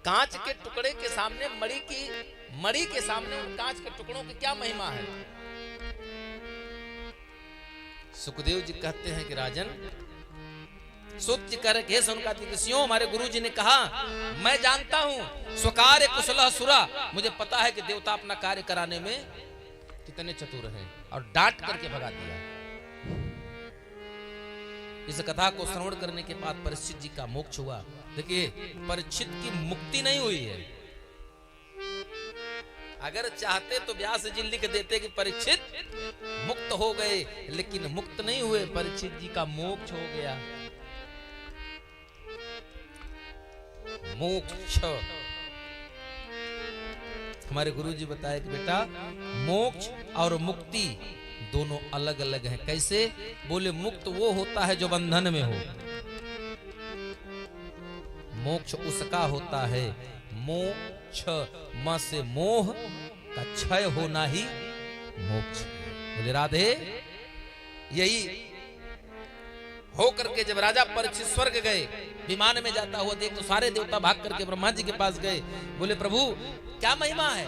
कांच के टुकड़े के सामने मणि के सामने उन कांच के टुकड़ों की क्या महिमा है। सुखदेव जी कहते हैं कि राजन, सूत जी कह रहे उनका ऋषियों, हमारे गुरु जी ने कहा, मैं जानता हूं स्वकार्य कुशल सुरा, मुझे पता है कि देवता अपना कार्य कराने में कितने चतुर हैं, और डांट करके भगा दिया। इस कथा को श्रवण करने के बाद परीक्षित जी का मोक्ष हुआ। देखिए, परीक्षित की मुक्ति नहीं हुई है। अगर चाहते तो व्यास जी लिख देते कि परीक्षित मुक्त हो गए, लेकिन मुक्त नहीं हुए, परीक्षित जी का मोक्ष हो गया। मोक्ष हमारे गुरु जी बताए कि बेटा, मोक्ष और मुक्ति दोनों अलग अलग हैं। कैसे? बोले, मुक्त वो होता है जो बंधन में हो, मोक्ष उसका होता है मोक्ष म से मोह का क्षय होना ही मोक्ष। बोले राधे, यही हो करके जब राजा परीक्षित स्वर्ग गए, विमान में जाता हुआ देख तो सारे देवता भाग करके ब्रह्मा जी के पास गए। बोले प्रभु, क्या महिमा है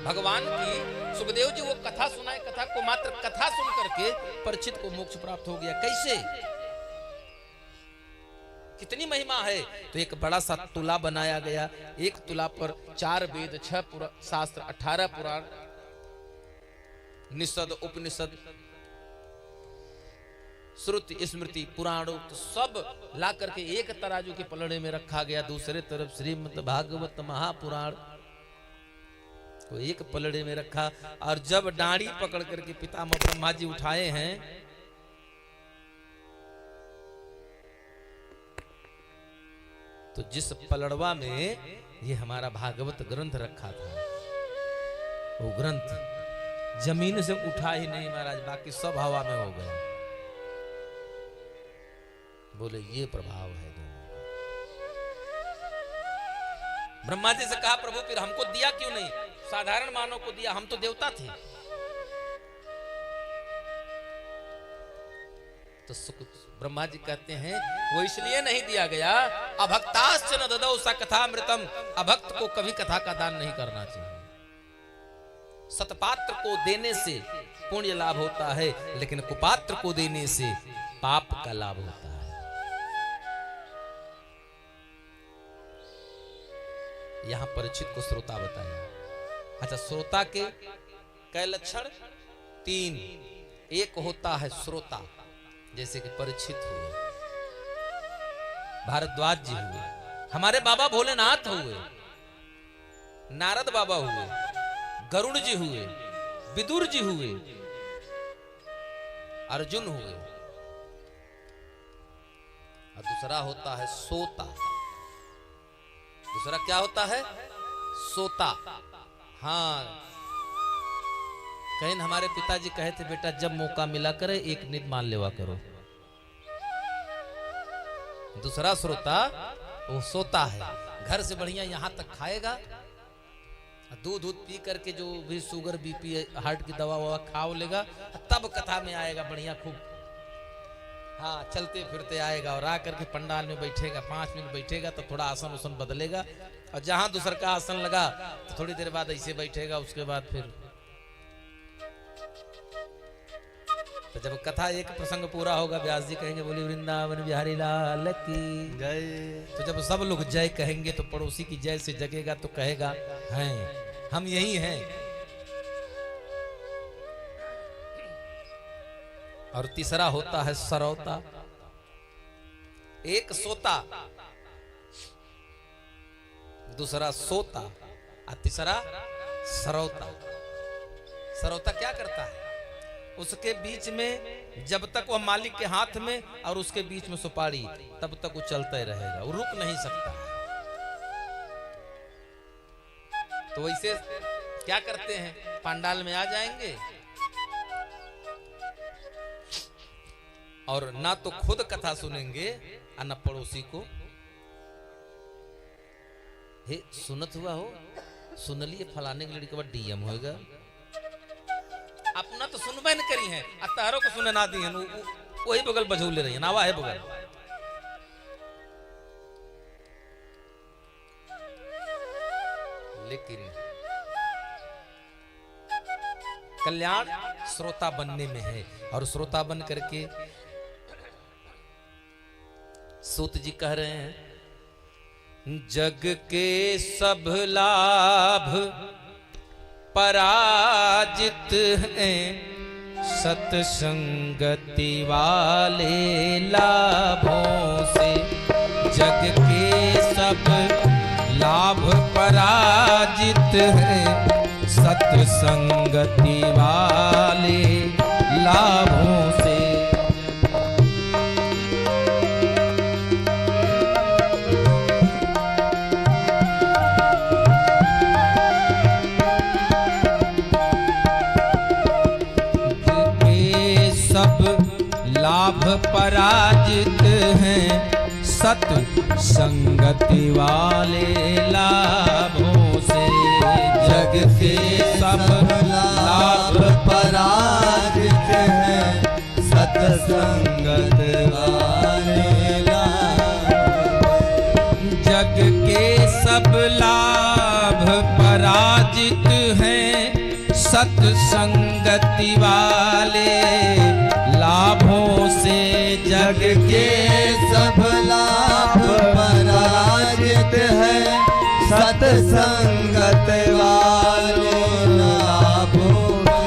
भगवान की। सुखदेव जी वो कथा सुनाए, कथा को मात्र कथा सुन करके परीक्षित को मोक्ष प्राप्त हो गया। कैसे? कितनी महिमा है। तो एक बड़ा सा तुला बनाया गया, एक तुला पर 4 वेद, 6 शास्त्र, 18 पुराण, निषद, उपनिषद, श्रुति, स्मृति, पुराणों तो सब ला करके एक तराजू के पलड़े में रखा गया। दूसरे तरफ श्रीमद् भागवत महापुराण तो एक पलड़े में रखा। और जब डांडी पकड़ करके पितामह ब्रह्मा जी उठाए हैं, तो जिस पलड़वा में ये हमारा भागवत ग्रंथ रखा था, वो ग्रंथ जमीन से उठा ही नहीं महाराज, बाकी सब हवा में हो गया। बोले ये प्रभाव है दोनों का। ब्रह्मा जी से कहा, प्रभु फिर हमको दिया क्यों नहीं? साधारण मानव को दिया, हम तो देवता थे। तो ब्रह्मा जी कहते हैं, वो इसलिए नहीं दिया गया, अभक्ताश्च न ददौ सा कथामृतम, अभक्त को कभी कथा का दान नहीं करना चाहिए। सतपात्र को देने से पुण्य लाभ होता है, लेकिन कुपात्र को देने से पाप का लाभ होता है। यहां परीक्षित को श्रोता बताया। अच्छा, श्रोता के कई लक्षण? 3। एक होता है श्रोता, जैसे कि परीक्षित हुए, भारद्वाज जी हुए, हमारे बाबा भोलेनाथ हुए, नारद बाबा हुए, गरुड़ जी हुए, विदुर जी हुए, अर्जुन हुए। और दूसरा होता है सोता। दूसरा क्या होता है? सोता। हाँ, कहीं हमारे पिताजी कहे थे, बेटा जब मौका मिला करे एक नींद मान लेवा करो। दूसरा श्रोता वो सोता है, घर से बढ़िया यहाँ तक खाएगा, दूध पी करके जो भी शुगर बीपी हार्ट की दवा ववा खा लेगा, तब कथा में आएगा बढ़िया खूब। हाँ, चलते फिरते आएगा और आ करके पंडाल में बैठेगा, 5 मिनट बैठेगा तो थोड़ा आसन उसन बदलेगा, और जहां दूसर का आसन लगा तो थोड़ी देर बाद ऐसे बैठेगा। उसके बाद फिर तो जब कथा एक प्रसंग पूरा होगा, व्यास जी कहेंगे बोली वृंदावन बिहारी लाल की जय। तो जब सब लोग जय कहेंगे तो पड़ोसी की जय से जगेगा, तो कहेगा हैं हम यही हैं। और तीसरा होता है सरौता। एक सोता, दूसरा सोता, और तीसरा सरौता। सरौता क्या करता है? उसके बीच में जब तक वह मालिक के हाथ में और उसके बीच में सुपारी, तब तक वो चलता ही रहेगा, वो रुक नहीं सकता। तो वैसे क्या करते हैं, पंडाल में आ जाएंगे और ना तो खुद कथा सुनेंगे और ना पड़ोसी को, हे सुनत हुआ हो, सुन लिए फलाने के लड़के बाद डीएम होगा। अपना तो सुनबे न करी है, तारों को सुने ना दी है, वही बगल बजू ले रही है, नावा है बगल। लेकिन कल्याण श्रोता बनने में है, और श्रोता बन करके सूत जी कह रहे हैं, जग के सब लाभ पराजित हैं, सत्संगति वाले लाभों से। जग के सब लाभ पराजित हैं, सत्संगति वाले लाभों से। लाभ पराजित हैं, सत्संगति वाले लाभों से। जग के सब लाभ पराजित हैं, सत्संगति वाले लाभों। जग के सब लाभ पराजित हैं, सत्संगति वाले लाभों से। जग के सब लाभ पराजित है, सत्संगत वाले लाभों से।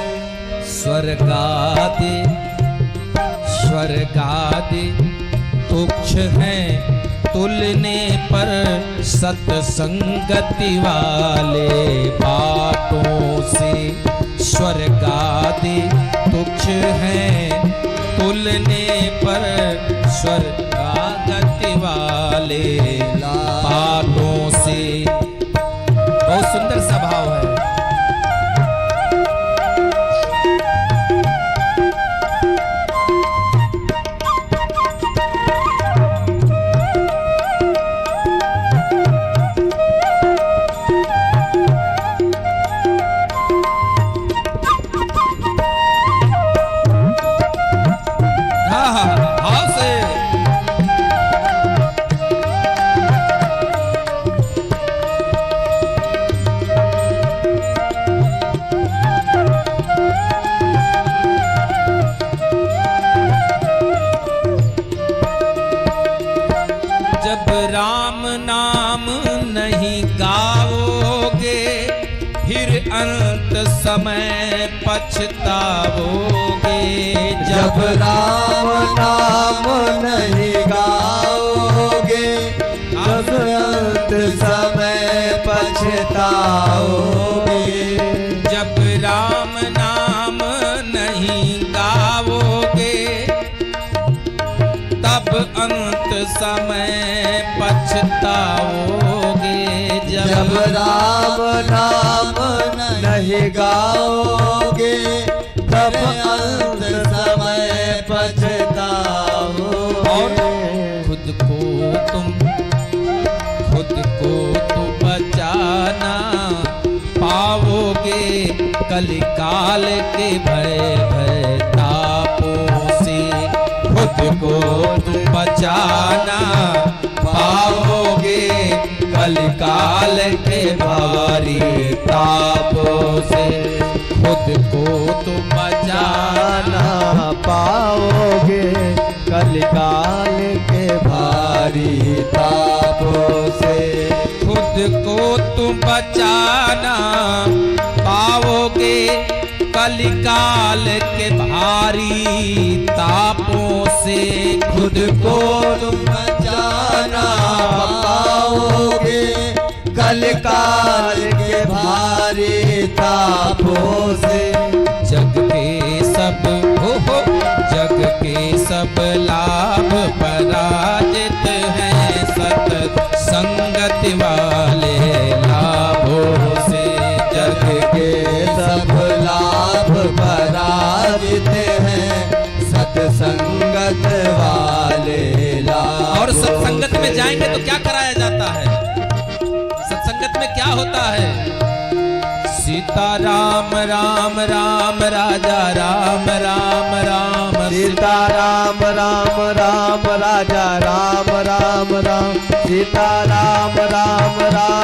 स्वर्गादि तुच्छ हैं, तुलने पर सत्संगति वाले बातों से। स्वर्गादि तुच्छ हैं, तुलने पर स्वर्गागति वाले बातों से। बहुत सुंदर सा भाव है। राम नाम नहीं गाओगे, फिर अंत समय पछताओगे। जब राम नाम नहीं गाओगे, तब अंत समय पछताओगे। जब राम नाम नहीं गाओगे, तब अंत समय पछताओगे। जब राम नाम नहीं गाओगे, तब अंत समय पछताओगे। और खुद को तुम बचाना पाओगे, कलिकाल के भय तापों से। खुद को तुम बचाना पाओगे, कलिकाल के भारी तापों से। खुद को तुम बचाना पाओगे, कलिकाल के भारी तापों से। खुद को तुम बचाना पाओगे, कलिकाल के भारी तापों से। खुद को तुम बचाना पाओगे, कलिकाल के भारी तापों से। जग के सब जग के सब लाभ पराजित हैं, सत्संगति वाले लाभों से। जग के सब लाभ पराजित हैं, सत्संगत वाले लाभ। और सत्संगत में जाएंगे तो क्या कराया जाता है? सत्संगत में क्या होता है? सीता राम राम राम राजा राम राम राम सीता राम राम राम राजा राम राम राम सीता राम राम राम